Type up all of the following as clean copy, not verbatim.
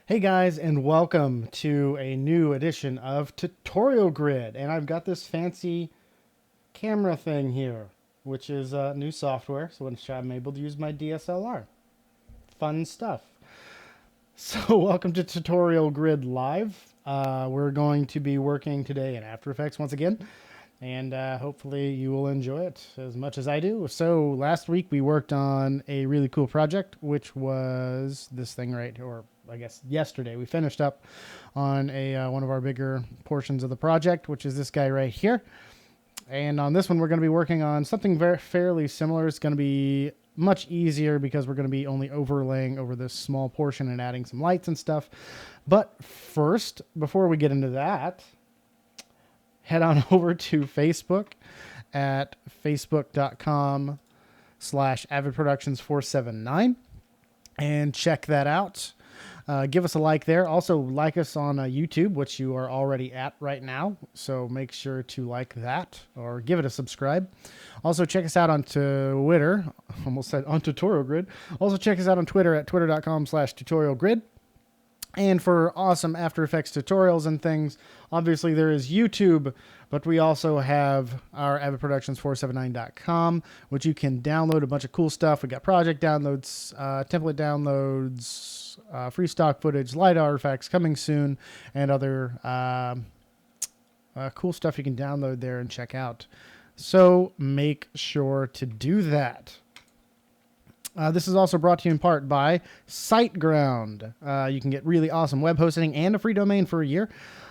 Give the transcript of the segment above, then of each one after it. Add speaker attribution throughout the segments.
Speaker 1: Hey guys, and welcome to a new edition of Tutorial Grid. And I've got this fancy camera thing here, which is new software, so I'm able to use my DSLR. Fun stuff. So welcome to Tutorial Grid Live. We're going to be working today in After Effects once again, and hopefully you will enjoy it as much as I do. So last week we worked on a really cool project, which was this thing right, or I guess yesterday we finished up on a one of our bigger portions of the project, which is this guy right here. And on this one, we're going to be working on something fairly similar. It's going to be much easier because we're going to be only overlaying over this small portion and adding some lights and stuff. But first, before we get into that, head on over to Facebook at facebook.com/avidproductions479 and check that out. Give us a like there. Also, like us on YouTube, which you are already at right now. So make sure to like that or give it a subscribe. Also, check us out on Twitter. Almost said on Tutorial Grid. Also, check us out on Twitter at twitter.com/tutorialgrid. And for awesome After Effects tutorials and things, obviously there is YouTube, but we also have our avidproductions479.com, which you can download a bunch of cool stuff. We got project downloads, template downloads, free stock footage, light artifacts coming soon, and other cool stuff you can download there and check out. So make sure to do that. This is also brought to you in part by SiteGround. You can get really awesome web hosting and a free domain for a year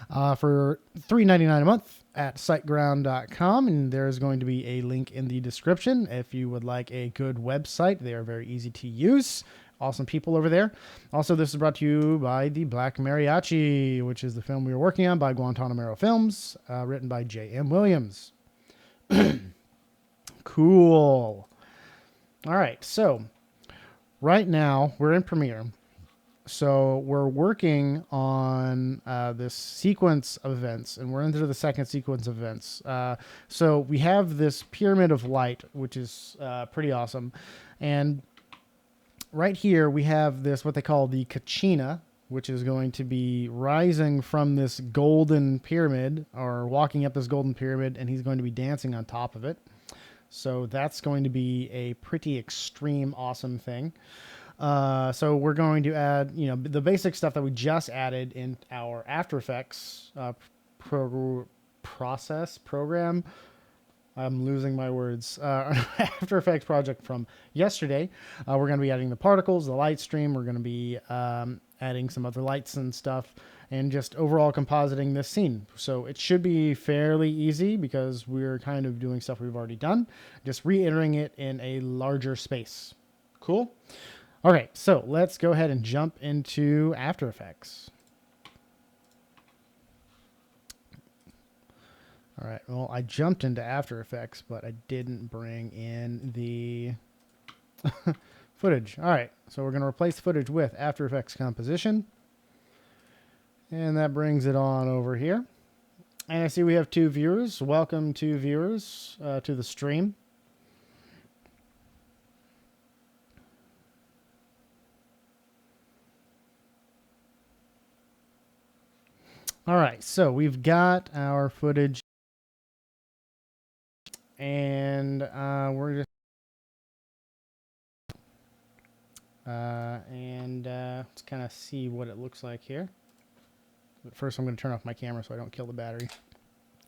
Speaker 1: for $3.99 a month at siteground.com. And there's going to be a link in the description if you would like a good website. They are very easy to use. Awesome people over there. Also, this is brought to you by The Black Mariachi, which is the film we were working on by Guantanamero Films, written by J.M. Williams. Cool. All right, so right now we're in Premiere. So we're working on this sequence of events, and we're into the second sequence of events. So we have this pyramid of light, which is pretty awesome. And right here we have this, what they call the Kachina, which is going to be rising from this golden pyramid, or walking up this golden pyramid, and he's going to be dancing on top of it. So that's going to be a pretty extreme, awesome thing. So we're going to add, the basic stuff that we just added in our After Effects program. I'm losing my words. After Effects project from yesterday. We're going to be adding the particles, the light stream. We're going to be adding some other lights and stuff, and just overall compositing this scene. So it should be fairly easy because we're kind of doing stuff we've already done, just reiterating it in a larger space. Cool. All right, so let's go ahead and jump into After Effects. All right, well, I jumped into After Effects, but I didn't bring in the footage. All right, so we're going to replace footage with After Effects composition. And that brings it on over here. And I see we have 2 viewers. Welcome to viewers to the stream. All right, so we've got our footage. And we're just... let's kind of see what it looks like here. But first, I'm going to turn off my camera so I don't kill the battery.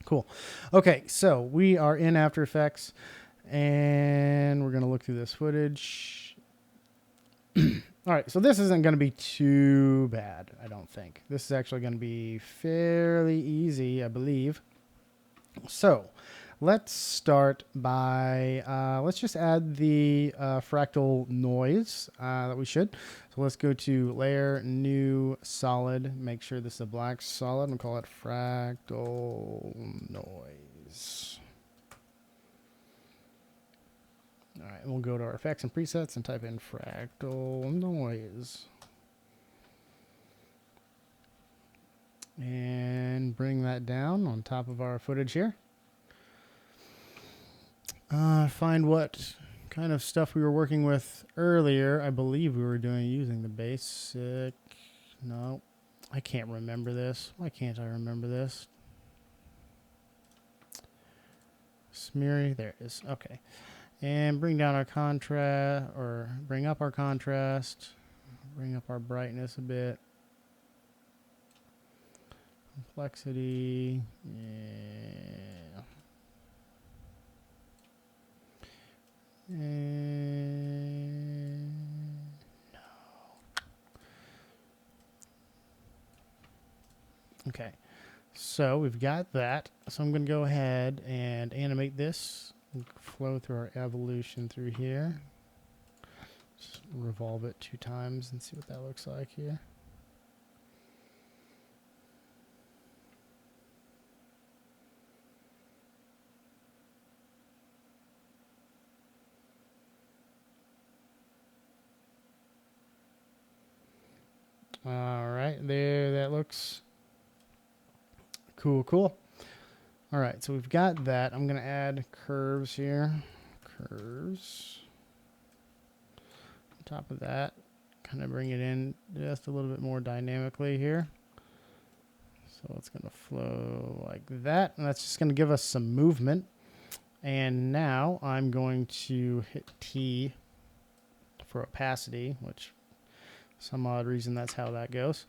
Speaker 1: Cool. Okay, so we are in After Effects, and we're going to look through this footage. All right, so this isn't going to be too bad, I don't think. This is actually going to be fairly easy, I believe. So let's start by, let's just add the fractal noise that we should. So let's go to Layer, New, Solid. Make sure this is a black solid and call it Fractal Noise. All right, we'll go to our effects and presets and type in Fractal Noise. And bring that down on top of our footage here. Find what kind of stuff we were working with earlier. I believe we were using the basic No, I can't remember this. Why can't I remember this? Smeary, there it is. Okay. And bring down our contrast, or bring up our contrast, bring up our brightness a bit. Complexity, yeah. And no. Okay. So we've got that. So I'm going to go ahead and animate this. Flow through our evolution through here. Just revolve it 2 times and see what that looks like here. All right, there, that looks cool, cool. All right, so we've got that. I'm going to add curves here. Curves. On top of that, kind of bring it in just a little bit more dynamically here. So it's going to flow like that. And that's just going to give us some movement. And now I'm going to hit T for opacity, which some odd reason that's how that goes.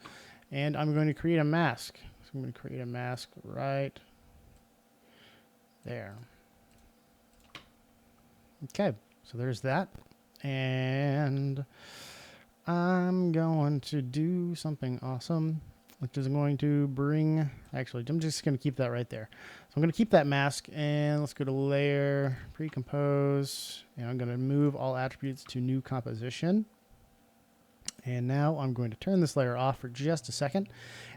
Speaker 1: And I'm going to create a mask. So I'm going to create a mask right there. Okay, so there's that. And I'm going to do something awesome, which is going to bring, actually, I'm just going to keep that right there. So I'm going to keep that mask, and let's go to layer, pre-compose, and I'm going to move all attributes to new composition. And now I'm going to turn this layer off for just a second.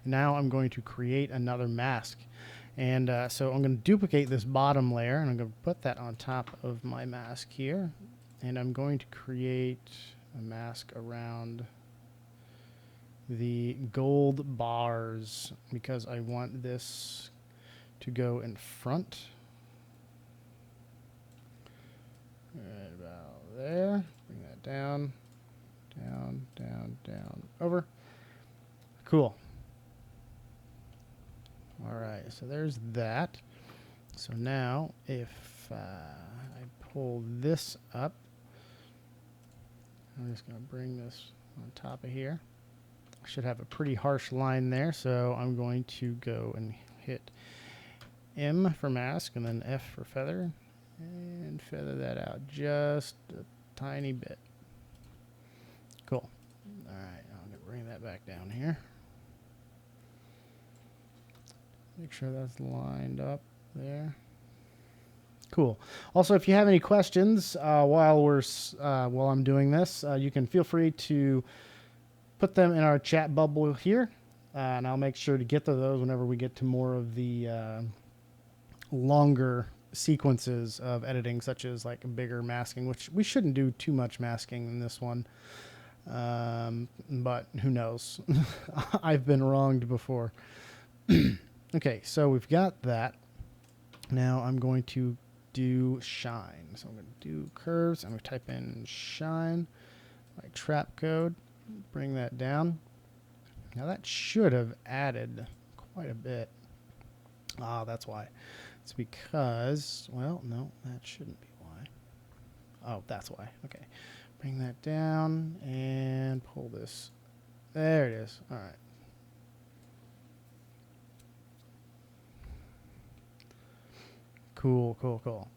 Speaker 1: And now I'm going to create another mask. And so I'm going to duplicate this bottom layer, and I'm going to put that on top of my mask here. And I'm going to create a mask around the gold bars because I want this to go in front. Right about there. Bring that down. Down, down, down, over. Cool. All right, so there's that. So now if I pull this up, I'm just going to bring this on top of here. I should have a pretty harsh line there, so I'm going to go and hit M for mask and then F for feather and feather that out just a tiny bit. Cool. All right, I'm going to bring that back down here. Make sure that's lined up there. Cool. Also, if you have any questions while I'm doing this, you can feel free to put them in our chat bubble here, and I'll make sure to get to those whenever we get to more of the longer sequences of editing, such as like bigger masking, which we shouldn't do too much masking in this one. But who knows? I've been wronged before. Okay, so we've got that. Now I'm going to do shine. So I'm going to do curves. I'm going to type in shine, my trap code, bring that down. Now that should have added quite a bit. Ah, that's why. It's because, well, no, that shouldn't be why. Oh, that's why. Okay. Bring that down and pull this. There it is. All right. Cool, cool, cool.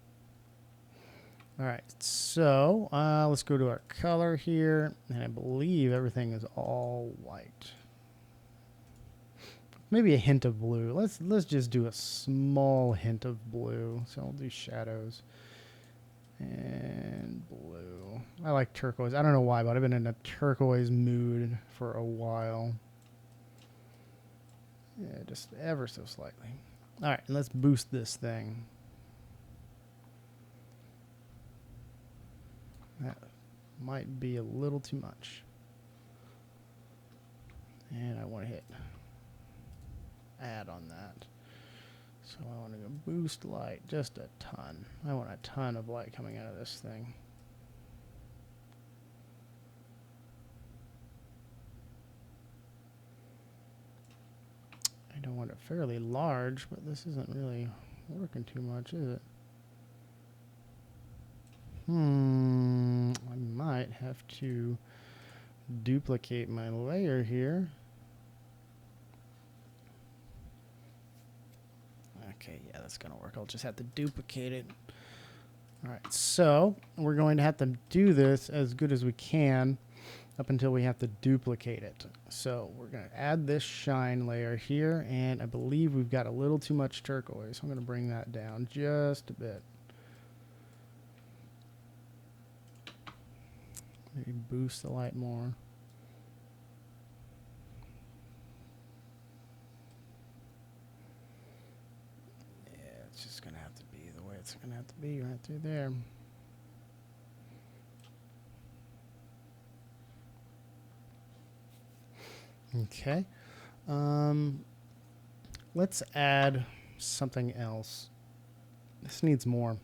Speaker 1: All right, so let's go to our color here, and I believe everything is all white. Maybe a hint of blue. Let's just do a small hint of blue. So I'll do shadows and blue. I like turquoise. I don't know why, but I've been in a turquoise mood for a while. Yeah, just ever so slightly. All right, and let's boost this thing. That might be a little too much. And I want to hit add on that. So I want to go boost light just a ton. I want a ton of light coming out of this thing. fairly large, but this isn't really working too much, is it? I might have to duplicate my layer here. Okay, yeah, that's gonna work. I'll just have to duplicate it. All right, so we're going to have to do this as good as we can up until we have to duplicate it. So we're going to add this shine layer here, and I believe we've got a little too much turquoise. I'm going to bring that down just a bit. Maybe boost the light more. Yeah, it's just going to have to be the way it's going to have to be right through there. Okay. Let's add something else. This needs more.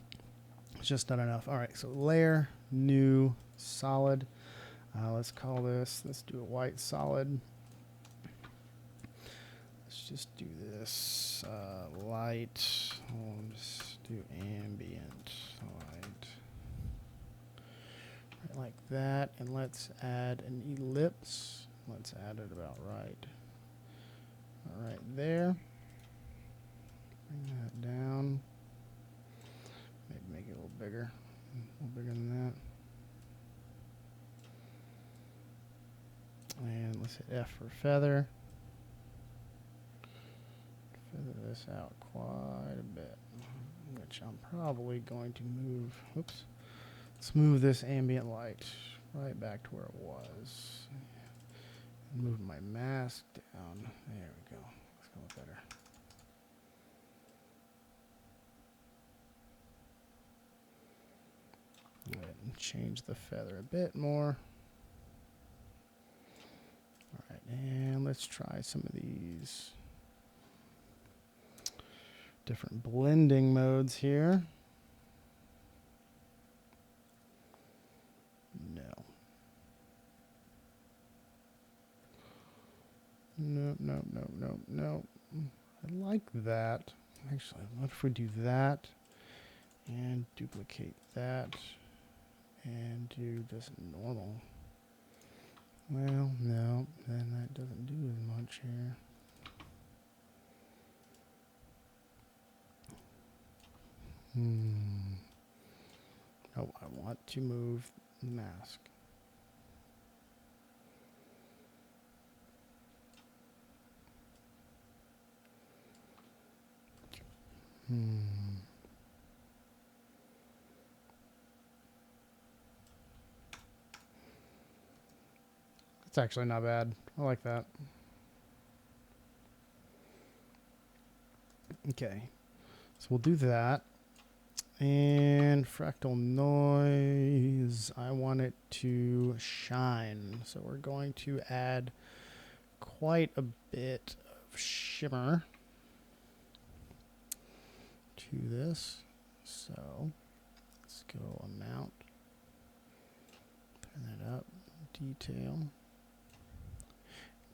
Speaker 1: It's just not enough. All right, so layer, new, solid. Let's call this, let's do a white solid. Let's just do this light. Let's do ambient light. Right, like that. And let's add an ellipse. Let's add it about right. All right there. Bring that down. Maybe make it a little bigger. A little bigger than that. And let's hit F for feather. Feather this out quite a bit, which I'm probably going to move. Oops. Let's move this ambient light right back to where it was. Move my mask down. There we go. Let's go better. Go ahead and change the feather a bit more. All right, and let's try some of these different blending modes here. No. No, no, no, no, no. I like that. Actually, what if we do that and duplicate that and do just normal? Well, no, then that doesn't do as much here. Oh, I want to move the mask. It's actually not bad. I like that. Okay, so we'll do that. And fractal noise, I want it to shine. So we're going to add quite a bit of shimmer to this. So let's go amount, turn that up, detail.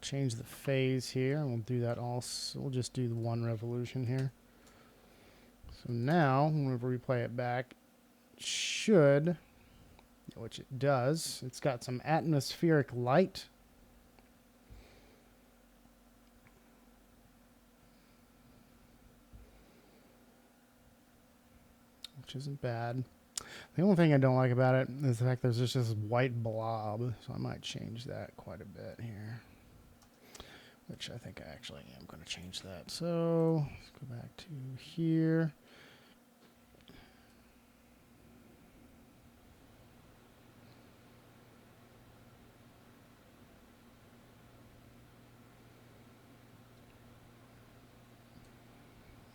Speaker 1: Change the phase here, and we'll do that also. We'll just do the 1 revolution here. So now, whenever we play it back, it should, which it does, it's got some atmospheric light. Which isn't bad. The only thing I don't like about it is the fact there's just this white blob, so I might change that quite a bit here. Which I think I actually am going to change that. So let's go back to here.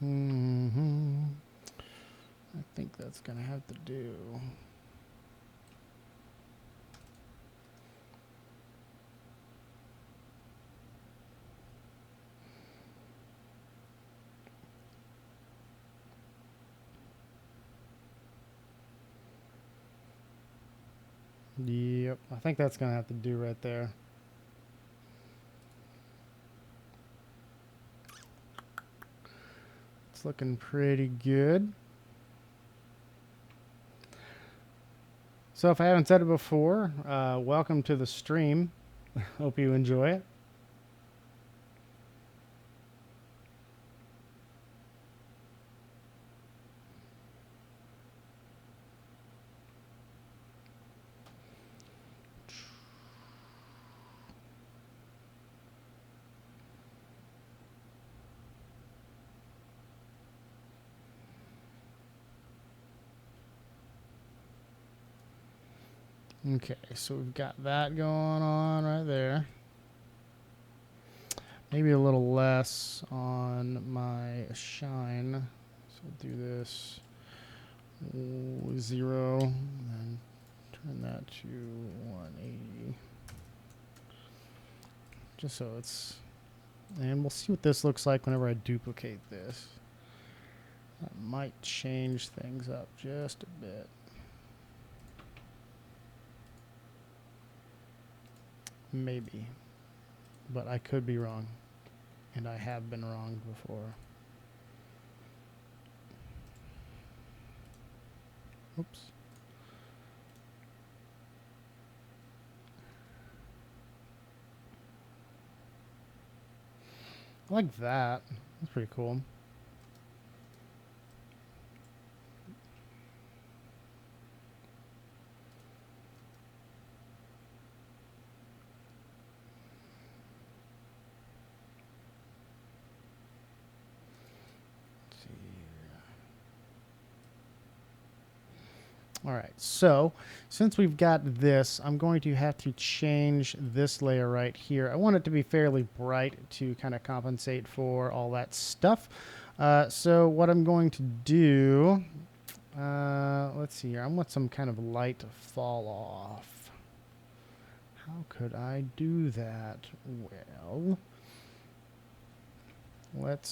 Speaker 1: I think that's going to have to do. Yep, I think that's going to have to do right there. It's looking pretty good. So if I haven't said it before, welcome to the stream. Hope you enjoy it. Okay, so we've got that going on right there. Maybe a little less on my shine. So we'll do this 0, and then turn that to 180. Just so it's, and we'll see what this looks like whenever I duplicate this. That might change things up just a bit. Maybe, but I could be wrong, and I have been wrong before. Oops. I like that. That's pretty cool. All right, so since we've got this, I'm going to have to change this layer right here. I want it to be fairly bright to kind of compensate for all that stuff. So what I'm going to do, let's see here. I want some kind of light fall off. How could I do that? Well, let's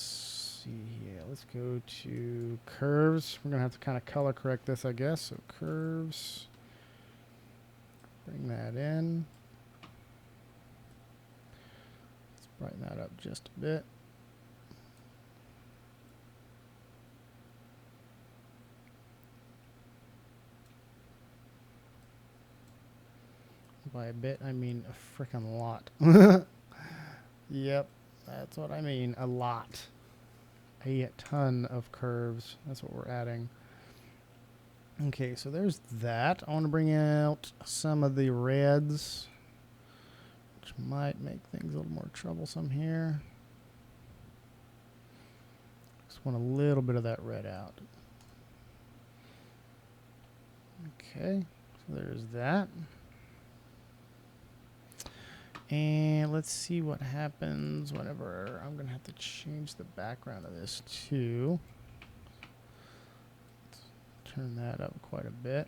Speaker 1: see here. Let's go to curves. We're going to have to kind of color correct this, I guess. So curves. Bring that in. Let's brighten that up just a bit. By a bit, I mean a frickin' lot. Yep, that's what I mean. A lot. A ton of curves. That's what we're adding. Okay, so there's that. I want to bring out some of the reds, which might make things a little more troublesome here. Just want a little bit of that red out. Okay, so there's that. And let's see what happens whenever I'm going to have to change the background of this too. Let's turn that up quite a bit.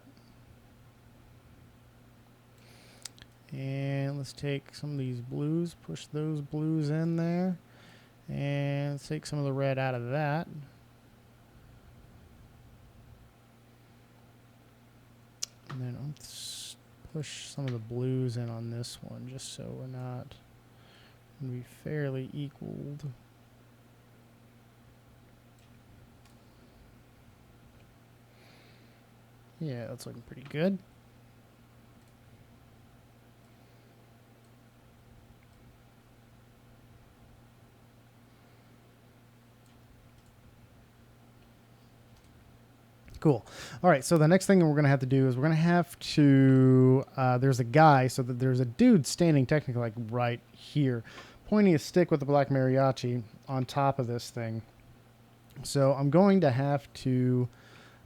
Speaker 1: And let's take some of these blues, push those blues in there. And let's take some of the red out of that. And then let's push some of the blues in on this one, just so we're not going to be fairly equaled. Yeah, that's looking pretty good. Cool. All right, so the next thing we're going to have to do is we're going to have to, there's a guy, so that there's a dude standing technically like right here, pointing a stick with the black mariachi on top of this thing. So I'm going to have to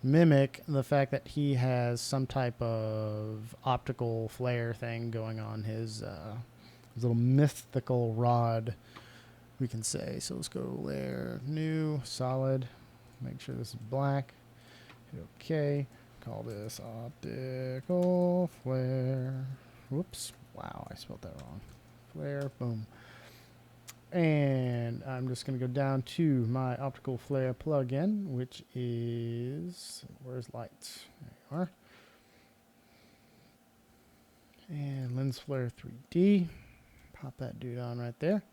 Speaker 1: mimic the fact that he has some type of optical flare thing going on his little mythical rod, we can say. So let's go layer, new, solid, make sure this is black. Okay, call this optical flare. Whoops, wow, I spelled that wrong. Flare, boom. And I'm just going to go down to my optical flare plugin, which is, where's lights? There you are. And lens flare 3D. Pop that dude on right there.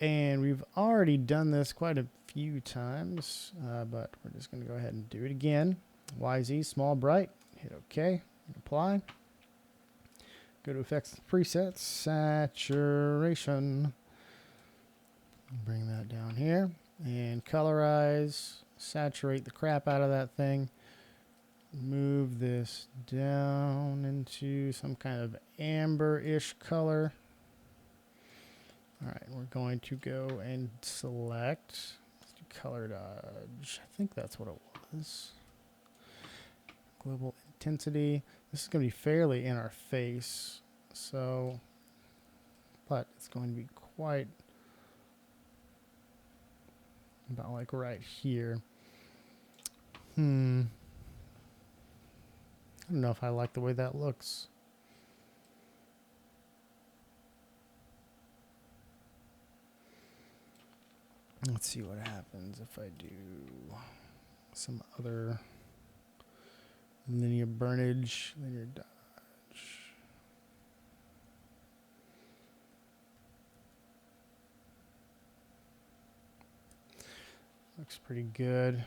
Speaker 1: And we've already done this quite a few times, but we're just going to go ahead and do it again. YZ, small, bright, hit OK, apply. Go to effects and presets, saturation. Bring that down here and colorize, saturate the crap out of that thing. Move this down into some kind of amber-ish color. All right, we're going to go and select, let's do color dodge. I think that's what it was. Global intensity. This is going to be fairly in our face, so, but it's going to be quite about like right here. I don't know if I like the way that looks. Let's see what happens if I do some other linear burnage, linear dodge. Looks pretty good,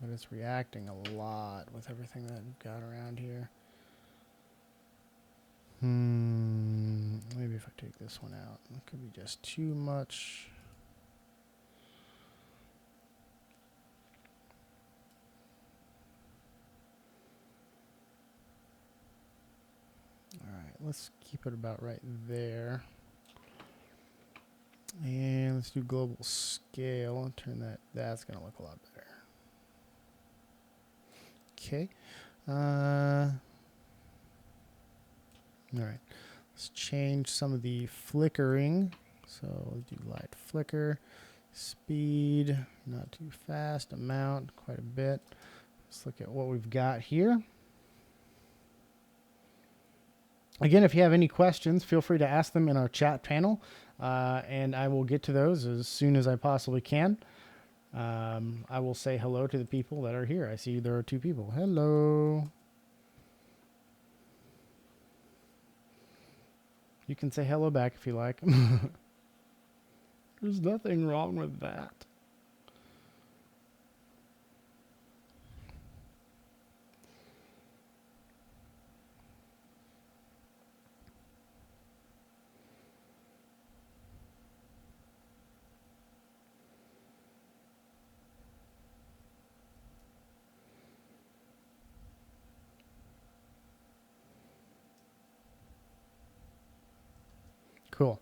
Speaker 1: but it's reacting a lot with everything that we've got around here. Maybe if I take this one out, it could be just too much. All right, let's keep it about right there. And let's do global scale and turn that. That's going to look a lot better. Okay. All right. Let's change some of the flickering. So we'll do light flicker, speed, not too fast, amount, quite a bit. Let's look at what we've got here. Again, if you have any questions, feel free to ask them in our chat panel, and I will get to those as soon as I possibly can. I will say hello to the people that are here. I see there are 2 people. Hello. You can say hello back if you like. There's nothing wrong with that. Cool.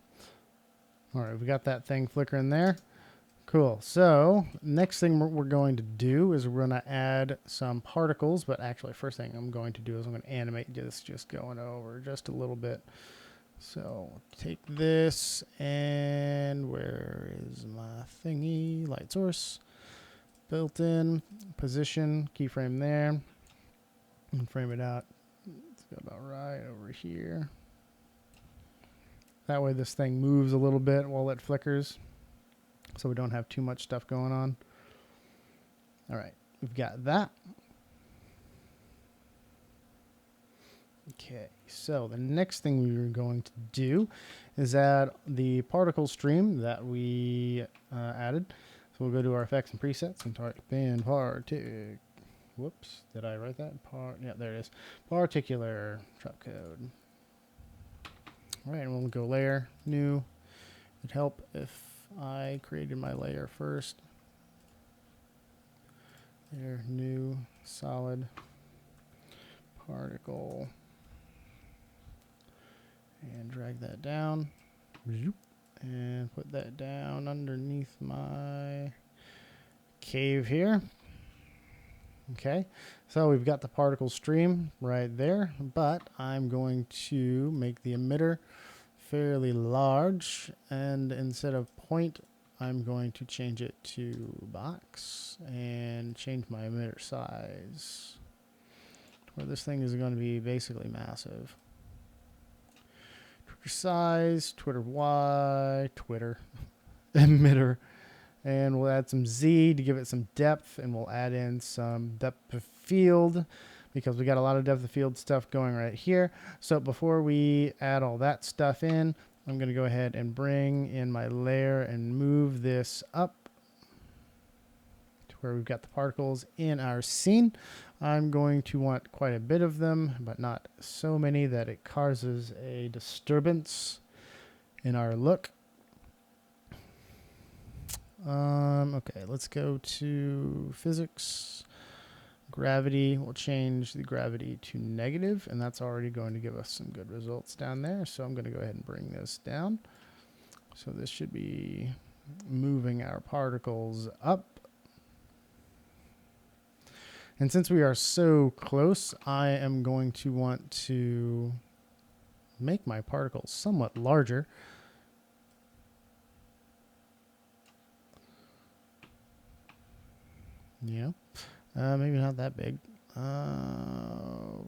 Speaker 1: All right, we got that thing flickering there. Cool. So next thing we're going to do is we're going to add some particles, but actually first thing I'm going to do is I'm going to animate this just going over just a little bit. So take this, and where is my thingy? Light source, built in, position, keyframe there, and frame it out. Let's go about right over here. That way this thing moves a little bit while it flickers, so we don't have too much stuff going on. All right, we've got that. Okay, so the next thing we are going to do is add the particle stream that we added. So we'll go to our effects and presets and type in partic. Whoops, did I write that? Yeah, there it is. Particular drop code. All right, and we'll go layer, new. It'd help if I created my layer first. There, new, solid, particle. And drag that down. And put that down underneath my cave here. Okay, so we've got the particle stream right there, but I'm going to make the emitter fairly large, and instead of point, I'm going to change it to box and change my emitter size, where this thing is going to be basically massive. Twitter size, Twitter Y, Twitter, emitter. And we'll add some Z to give it some depth, and we'll add in some depth of field because we got a lot of depth of field stuff going right here. So before we add all that stuff in, I'm going to go ahead and bring in my layer and move this up to where we've got the particles in our scene. I'm going to want quite a bit of them, but not so many that it causes a disturbance in our look. Okay, let's go to physics. Gravity, we'll change the gravity to negative, and that's already going to give us some good results down there. So I'm going to go ahead and bring this down. So this should be moving our particles up. And since we are so close, I am going to want to make my particles somewhat larger. Yeah. Maybe not that big.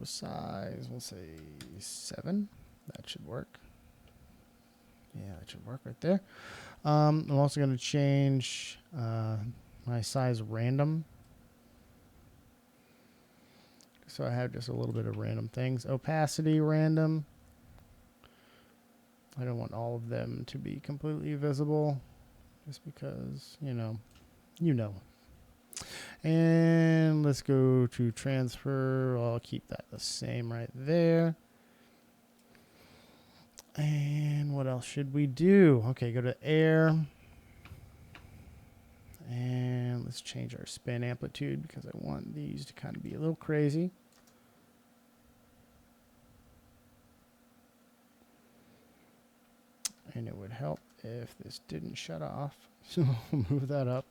Speaker 1: Size, we'll say 7. That should work. Yeah, that should work right there. I'm also going to change my size random. So I have just a little bit of random things. Opacity random. I don't want all of them to be completely visible, just because, you know. And let's go to transfer. I'll keep that the same right there. And what else should we do? Okay, go to air. And let's change our spin amplitude because I want these to kind of be a little crazy. And it would help if this didn't shut off. So we'll move that up.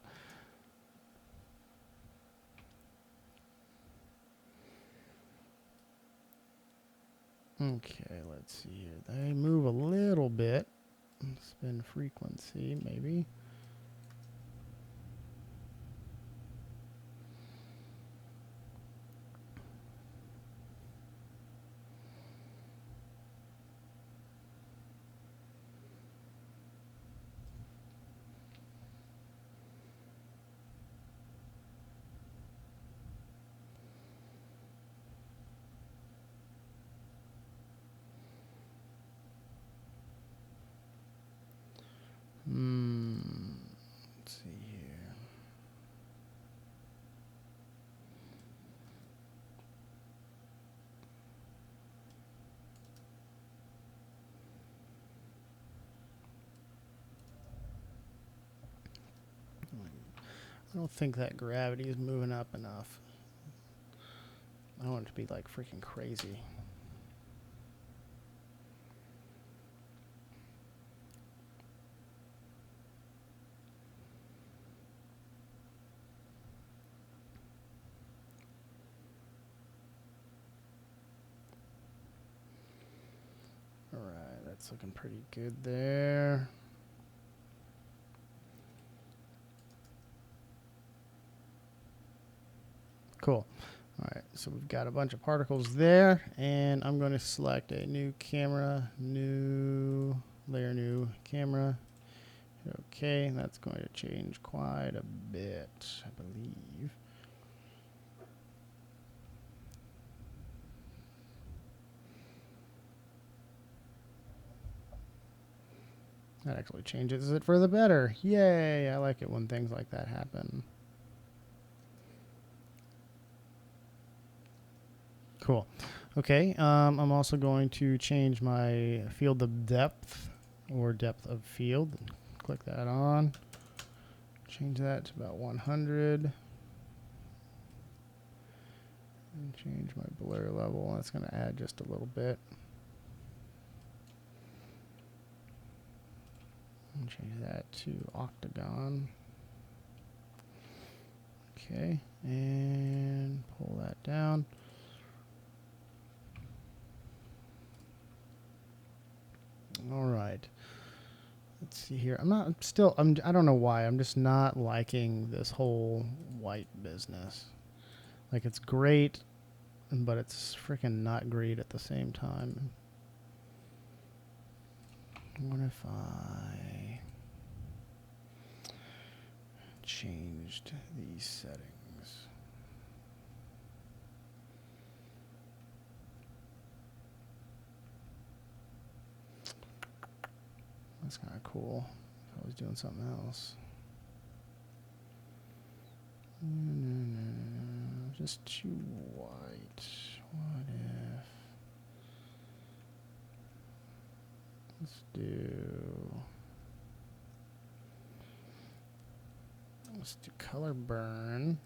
Speaker 1: Okay, let's see here. They move a little bit. Spin frequency, maybe. Let's see here. I don't think that gravity is moving up enough. I want it to be like freaking crazy. All right, that's looking pretty good there. Cool. All right, so we've got a bunch of particles there, and I'm going to select a new camera, new layer, new camera. Okay, that's going to change quite a bit, I believe. That actually changes it for the better. Yay, I like it when things like that happen. Cool. Okay, I'm also going to change my field of depth, or depth of field. Click that on. Change that to about 100. And change my blur level. That's going to add just a little bit. And change that to octagon. Okay, and pull that down. All right. Let's see here. I don't know why. I'm just not liking this whole white business. Like, it's great, but it's freaking not great at the same time. What if I changed these settings? That's kind of cool. If I was doing something else. Just too white. What if? Let's do color burn.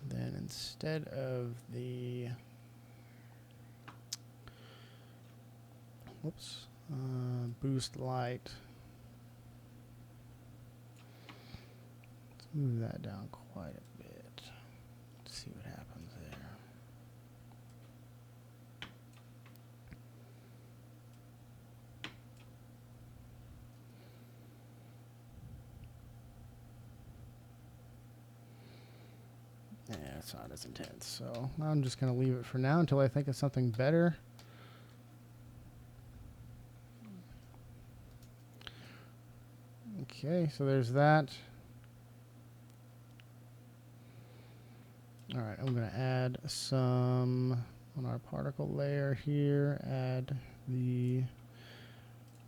Speaker 1: Then instead of the boost light, let's move that down quite a bit. Let's see what happens there. Yeah, it's not as intense, so I'm just going to leave it for now until I think of something better. Okay, so there's that. All right, I'm going to add some on our particle layer here, add the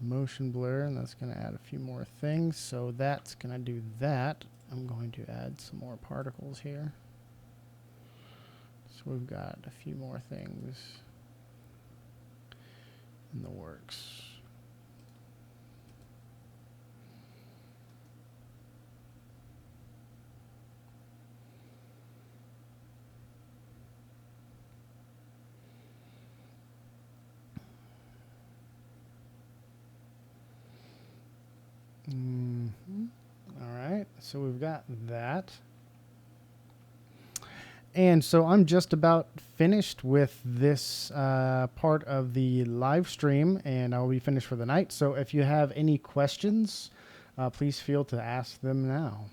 Speaker 1: motion blur, and that's going to add a few more things. So that's going to do that. I'm going to add some more particles here. So we've got a few more things in the works. All right, so we've got that. And so I'm just about finished with this part of the live stream, and I'll be finished for the night. So if you have any questions, please feel to ask them now.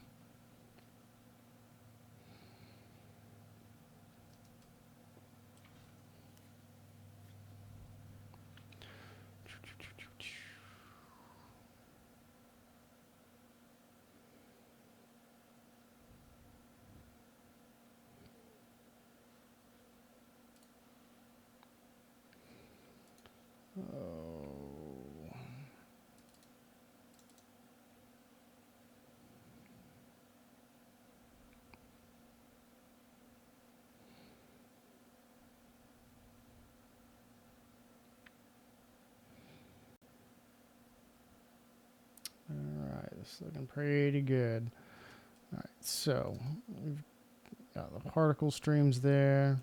Speaker 1: It's looking pretty good. All right, so we've got the particle streams there.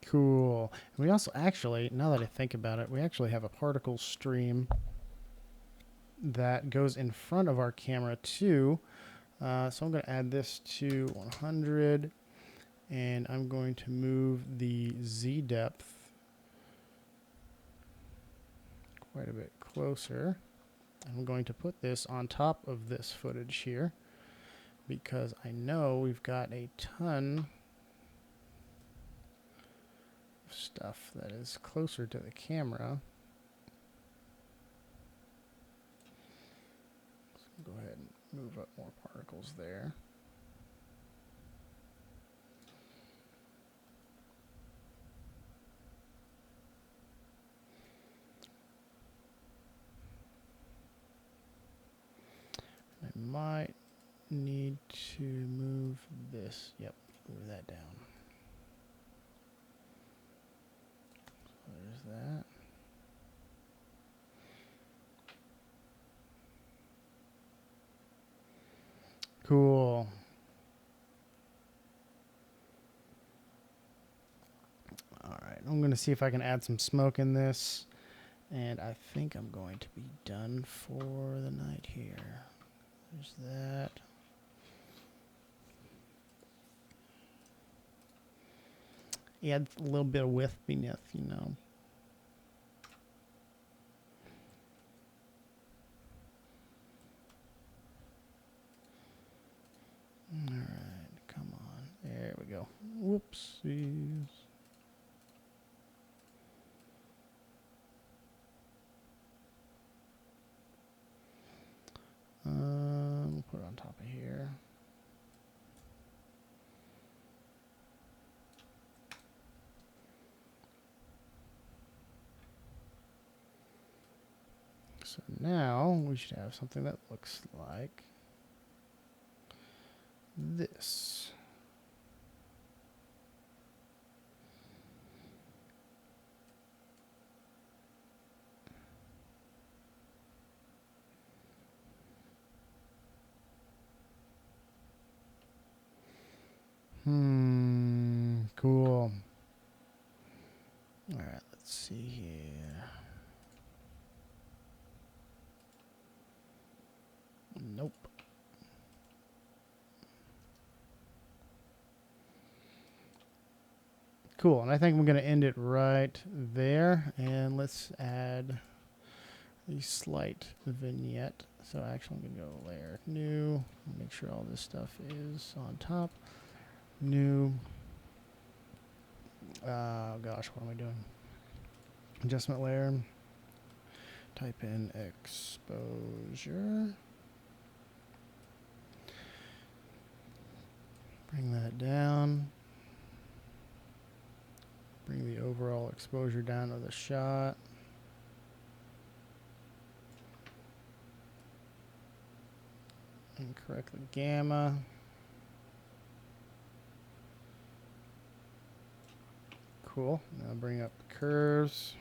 Speaker 1: Cool. And we also actually, now that I think about it, we actually have a particle stream that goes in front of our camera too. So I'm going to add this to 100. And I'm going to move the Z depth quite a bit closer. I'm going to put this on top of this footage here because I know we've got a ton of stuff that is closer to the camera. So go ahead and move up more particles there. I might need to move this. Yep, move that down. So there's that. Cool. All right, I'm going to see if I can add some smoke in this. And I think I'm going to be done for the night here. There's that. Add a little bit of width beneath, you know. All right, come on. There we go. Whoopsies. We'll put it on top of here. So now we should have something that looks like this. Cool. All right, let's see here. Nope. Cool, and I think I'm going to end it right there, and let's add a slight vignette. So actually I'm going to go layer new, make sure all this stuff is on top. New. Gosh, what am I doing? Adjustment layer. Type in exposure. Bring that down. Bring the overall exposure down to the shot. And correct the gamma. Cool. Now bring up the curves.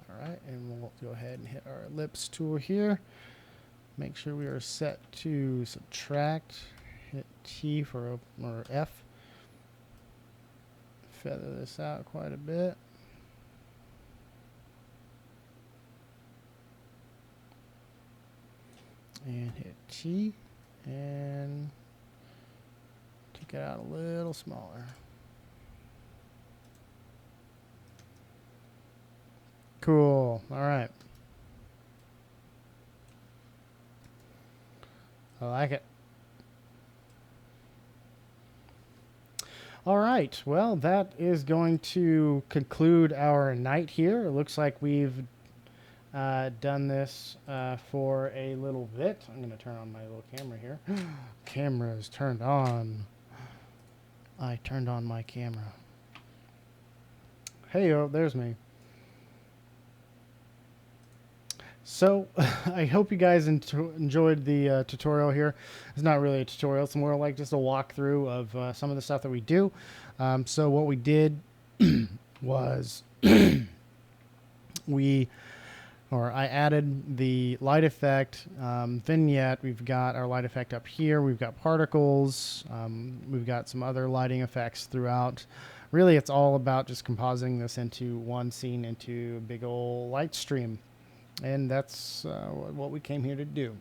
Speaker 1: All right, and we'll go ahead and hit our ellipse tool here. Make sure we are set to subtract. Hit T for or F. Feather this out quite a bit. And hit T and take it out a little smaller. Cool. All right. I like it. All right. Well, that is going to conclude our night here. It looks like we've done this for a little bit. I'm going to turn on my little camera here. Camera is turned on. I turned on my camera. Hey, oh, there's me. So I hope you guys enjoyed the tutorial here. It's not really a tutorial. It's more like just a walkthrough of some of the stuff that we do. So what we did was I added the light effect vignette. We've got our light effect up here. We've got particles. We've got some other lighting effects throughout. Really, it's all about just compositing this into one scene, into a big old light stream. And that's what we came here to do.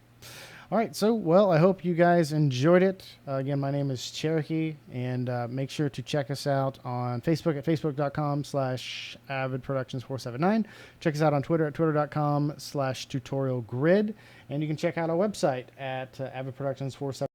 Speaker 1: All right, so, well, I hope you guys enjoyed it. Again, my name is Cherokee, and make sure to check us out on Facebook at facebook.com/avidproductions479. Check us out on Twitter at twitter.com/tutorialgrid. And you can check out our website at avidproductions479.